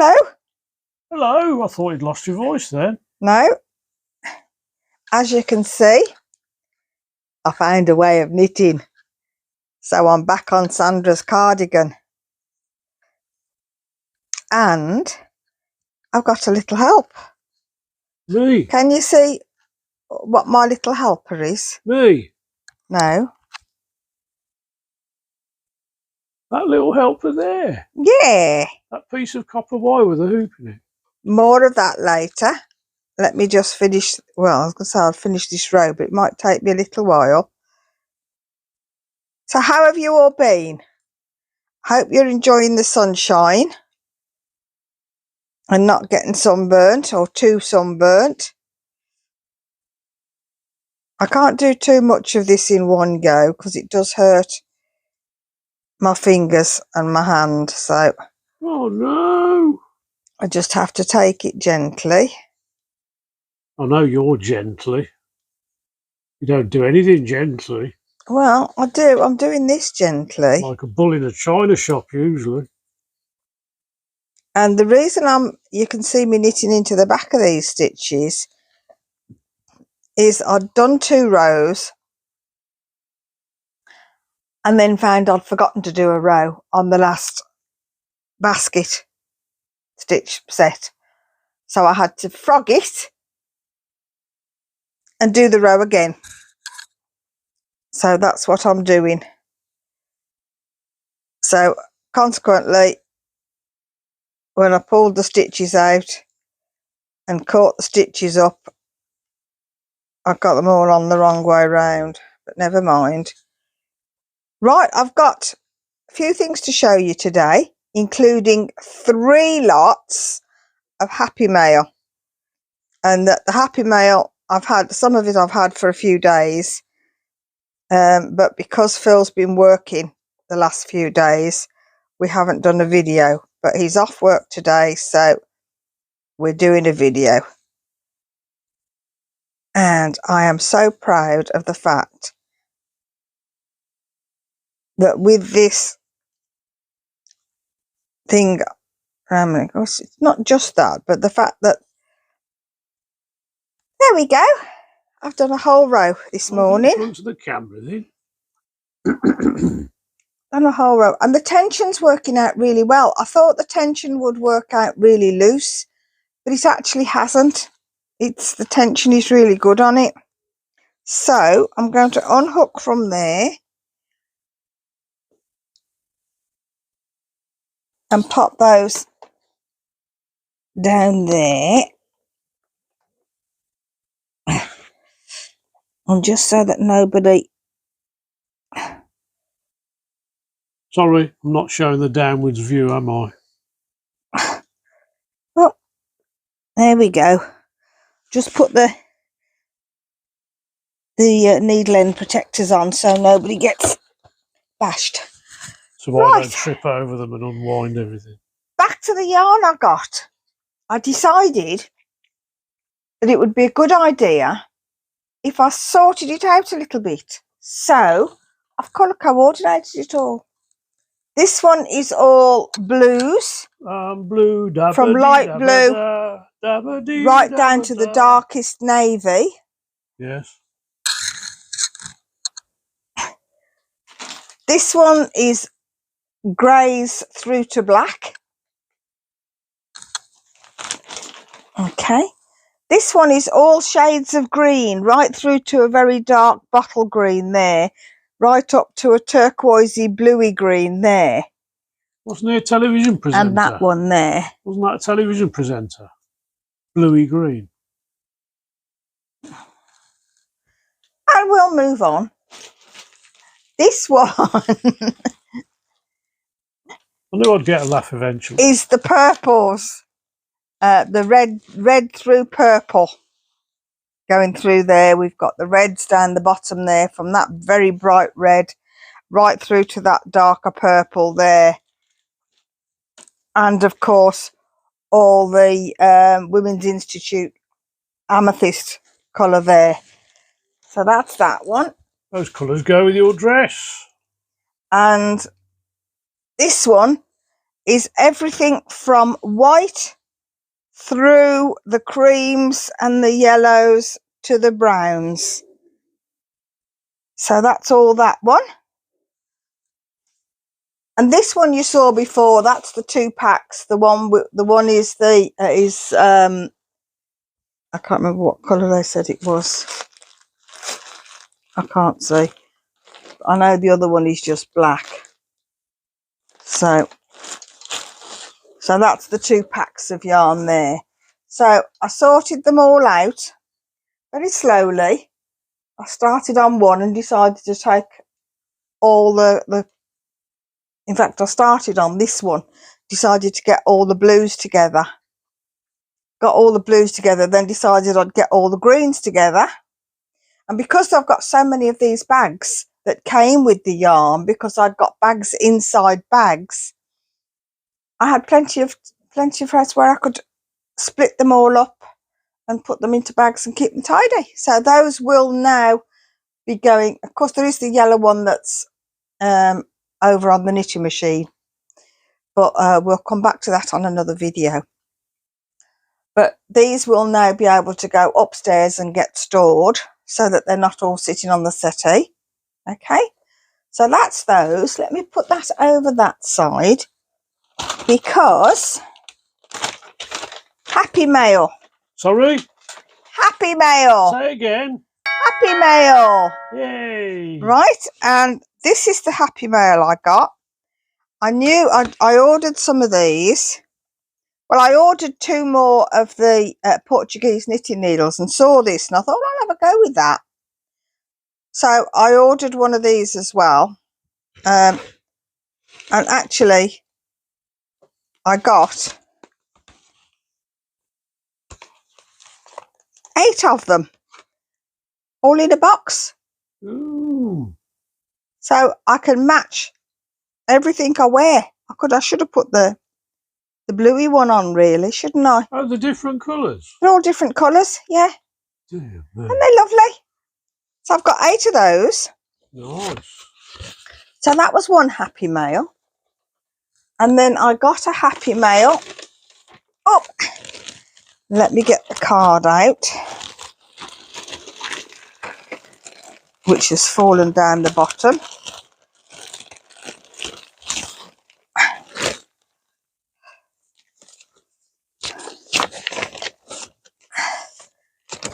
Hello? Hello, I thought you'd lost your voice then. No. As you can see, I found a way of knitting. So I'm back on Sandra's cardigan. And I've got a little help. Me? Can you see what my little helper is? Me? No. That little helper there. Yeah. That piece of copper wire with a hoop in it. More of that later. Let me just finish. Well, I was going to say I'll finish this row, but it might take me a little while. So how have you all been? Hope you're enjoying the sunshine and not getting sunburnt or too sunburnt. I can't do too much of this in one go because it does hurt my fingers and my hand. So Oh no! I just have to take it gently. I know you're gently. You don't do anything gently. Well, I do. I'm doing this gently. Like a bull in a china shop usually. And the reason you can see me knitting into the back of these stitches is I'd done 2 rows and then found I'd forgotten to do a row on the last basket stitch set. So I had to frog it and do the row again. So that's what I'm doing. So consequently, when I pulled the stitches out and caught the stitches up, I got them all on the wrong way round, but never mind. Right, I've got a few things to show you today, including 3 lots of Happymail. And the Happymail, I've had some of it I've had for a few days, but because Phil's been working the last few days, we haven't done a video. But he's off work today, so we're doing a video. And I am so proud of the fact that with this thing, it's not just that, but the fact that, there we go. I've done a whole row this morning. In front of the camera then. Done a whole row. And the tension's working out really well. I thought the tension would work out really loose, but it actually hasn't. The tension is really good on it. So I'm going to unhook from there and pop those down there. And just so that nobody... Sorry, I'm not showing the downwards view, am I? Oh, there we go. Just put the needle end protectors on so nobody gets bashed. So I don't trip over them and unwind everything. Back to the yarn I got. I decided that it would be a good idea if I sorted it out a little bit. So I've colour coordinated it all. This one is all blues. Blue, from light blue right down to the darkest navy. Yes. This one is greys through to black. Okay. This one is all shades of green, right through to a very dark bottle green there, right up to a turquoisey bluey green there. Wasn't he a television presenter? And that one there. Wasn't that a television presenter? Bluey green. And we'll move on. This one I knew I'd get a laugh eventually. is the purples. The red through purple going through there. We've got the reds down the bottom there, from that very bright red right through to that darker purple there. And of course all the Women's Institute amethyst colour there. So that's that one. Those colours go with your dress. And this one is everything from white through the creams and the yellows to the browns. So that's all that one. And this one you saw before, that's the 2 packs. The one is I can't remember what colour they said it was. I can't see. I know the other one is just black. So that's the 2 packs of yarn there. So I sorted them all out very slowly. I started on one and decided to take all in fact, I started on this one, decided to get all the blues together. Got all the blues together, then decided I'd get all the greens together. And because I've got so many of these bags that came with the yarn, because I'd got bags inside bags, I had plenty of threads where I could split them all up and put them into bags and keep them tidy. So those will now be going. Of course, there is the yellow one that's over on the knitting machine, but we'll come back to that on another video. But these will now be able to go upstairs and get stored so that they're not all sitting on the settee. Okay, so that's those. Let me put that over that side, because Happymail. Sorry? Happymail. Say again. Happymail. Yay. Right, and this is the Happymail I got. I knew I ordered some of these. Well, I ordered 2 more of the Portuguese knitting needles and saw this and I thought, well, I'll have a go with that. So I ordered one of these as well. And actually, I got 8 of them, all in a box. Ooh. So I can match everything I wear. I should have put the bluey one on, really, shouldn't I? Oh, the different colours. They're all different colours, yeah. Dear me. And they're lovely. So I've got 8 of those. Nice. So that was one Happymail. And then I got a Happymail. Oh, let me get the card out, which has fallen down the bottom.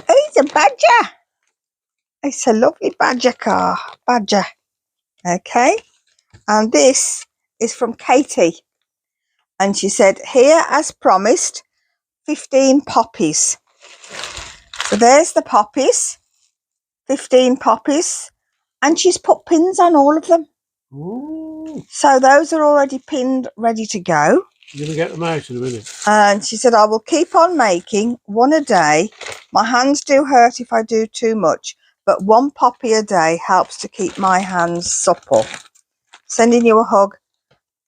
Oh, it's a badger. It's a lovely badger car. Badger. Okay. And this is from Katie. And she said, here as promised, 15 poppies. So there's the poppies. 15 poppies. And she's put pins on all of them. Ooh. So those are already pinned, ready to go. You're going to get them out in a minute. And she said, I will keep on making 1 a day. My hands do hurt if I do too much, but 1 poppy a day helps to keep my hands supple. Sending you a hug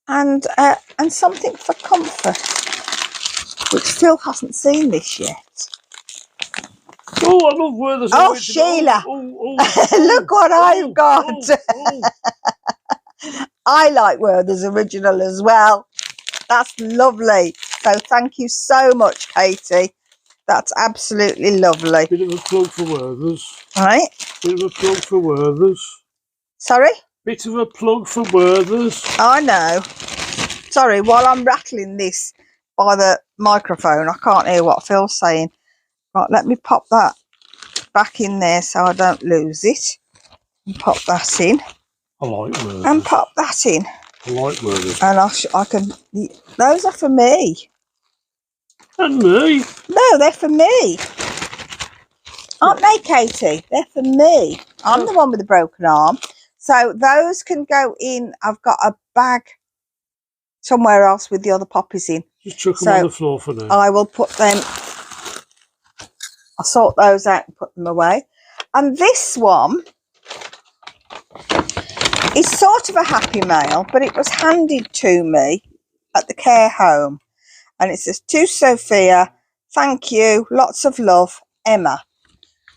and something for comfort, which still hasn't seen this yet. Oh, I love where there's... Oh, Sheila. Look what I've got. I like Werther's original as well. That's lovely. So thank you so much, Katie. That's absolutely lovely. Bit of a plug for Werther's. Right. Bit of a plug for Werther's. Sorry? Bit of a plug for Werther's. I know. Sorry, while I'm rattling this by the microphone, I can't hear what Phil's saying. Right, let me pop that back in there so I don't lose it. And pop that in. I like Werther's. And pop that in. I like Werther's. And I can... Those are for me. And me. No, they're for me. Aren't they, Katie? They're for me. I'm the one with the broken arm. So those can go in. I've got a bag somewhere else with the other poppies in. Just chuck them on the floor for now. I will put them... I'll sort those out and put them away. And this one is sort of a Happymail, but it was handed to me at the care home. And it says, to Sophia, thank you, lots of love, Emma.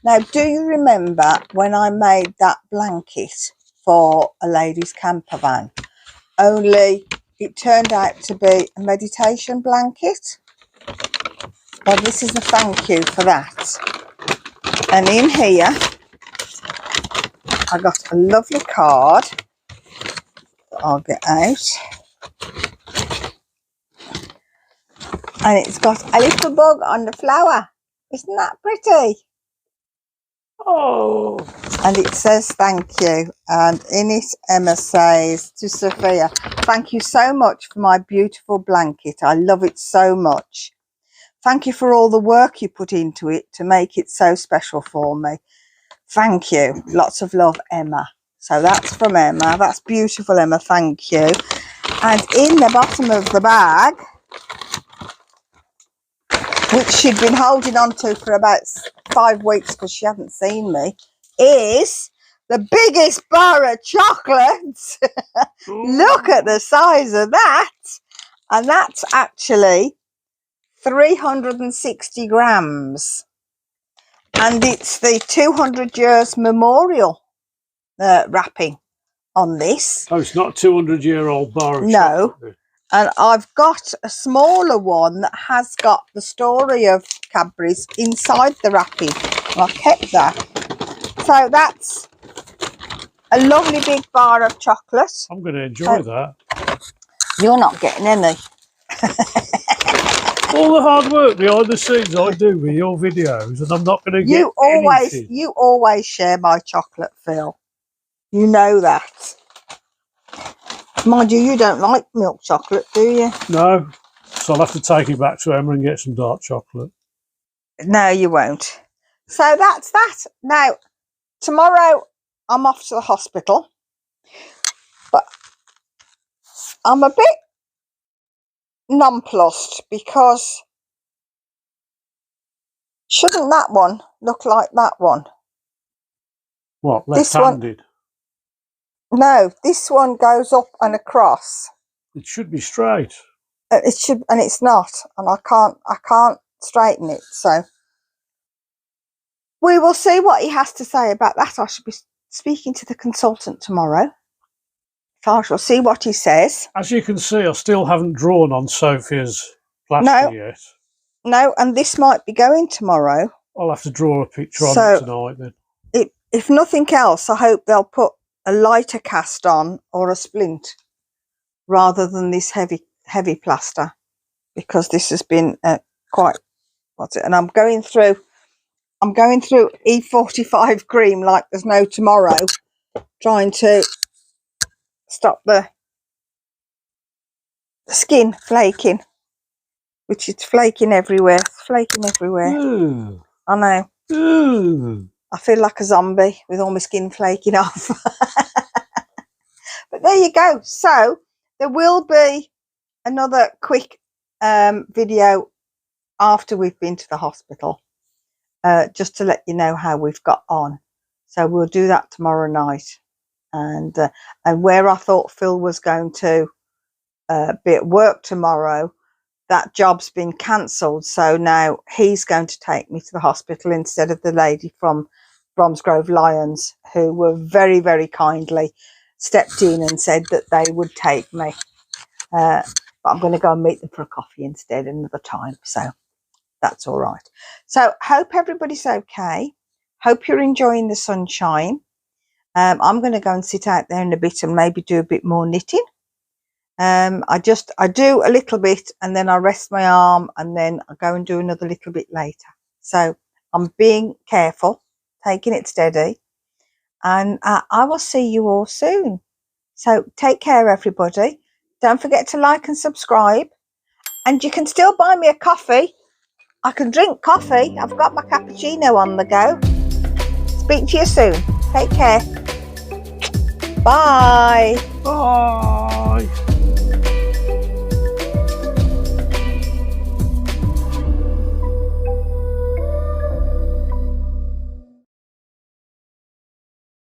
Now, do you remember when I made that blanket for a ladies' camper van? Only it turned out to be a meditation blanket. Well, this is a thank you for that. And in here, I got a lovely card that I'll get out. And it's got a little bug on the flower. Isn't that pretty? Oh. And it says thank you. And in it, Emma says to Sophia, thank you so much for my beautiful blanket. I love it so much. Thank you for all the work you put into it to make it so special for me. Thank you. Lots of love, Emma. So that's from Emma. That's beautiful, Emma. Thank you. And in the bottom of the bag, which she'd been holding on to for about 5 weeks because she hadn't seen me, is the biggest bar of chocolates. Look at the size of that. And that's actually 360 grams. And it's the 200 years memorial wrapping on this. Oh, it's not 200-year-old bar of No. chocolate. And I've got a smaller one that has got the story of Cadbury's inside the wrapping. And I kept that. So that's a lovely big bar of chocolate. I'm going to enjoy that. You're not getting any. All the hard work behind the scenes I do with your videos, and I'm not going to get anything. You always share my chocolate, Phil. You know that. Mind you, you don't like milk chocolate, do you? No. So I'll have to take it back to Emma and get some dark chocolate. No, you won't. So that's that. Now, tomorrow I'm off to the hospital. But I'm a bit nonplussed because shouldn't that one look like that one? What, left-handed? No, this one goes up and across. It should be straight. It should, and it's not, and I can't straighten it. So we will see what he has to say about that. I should be speaking to the consultant tomorrow. So I shall see what he says. As you can see, I still haven't drawn on Sophia's plaster yet. No, and this might be going tomorrow. I'll have to draw a picture on it tonight then. If nothing else, I hope they'll put a lighter cast on or a splint rather than this heavy plaster, because this has been quite, and I'm going through E45 cream like there's no tomorrow, trying to stop the skin flaking, which is flaking everywhere. Ooh. I know. Ooh. I feel like a zombie with all my skin flaking off. But there you go. So there will be another quick video after we've been to the hospital, just to let you know how we've got on. So we'll do that tomorrow night. And where I thought Phil was going to be at work tomorrow, that job's been cancelled. So now he's going to take me to the hospital instead of the lady from Bromsgrove Lions, who were very, very kindly stepped in and said that they would take me. But I'm going to go and meet them for a coffee instead another time. So that's all right. So hope everybody's okay. Hope you're enjoying the sunshine. I'm going to go and sit out there in a bit and maybe do a bit more knitting. I do a little bit and then I rest my arm and then I go and do another little bit later. So I'm being careful, taking it steady, and I will see you all soon. So take care, everybody. Don't forget to like and subscribe, and you can still buy me a coffee. I can drink coffee. I've got my cappuccino on the go. Speak to you soon. Take care. Bye. Bye.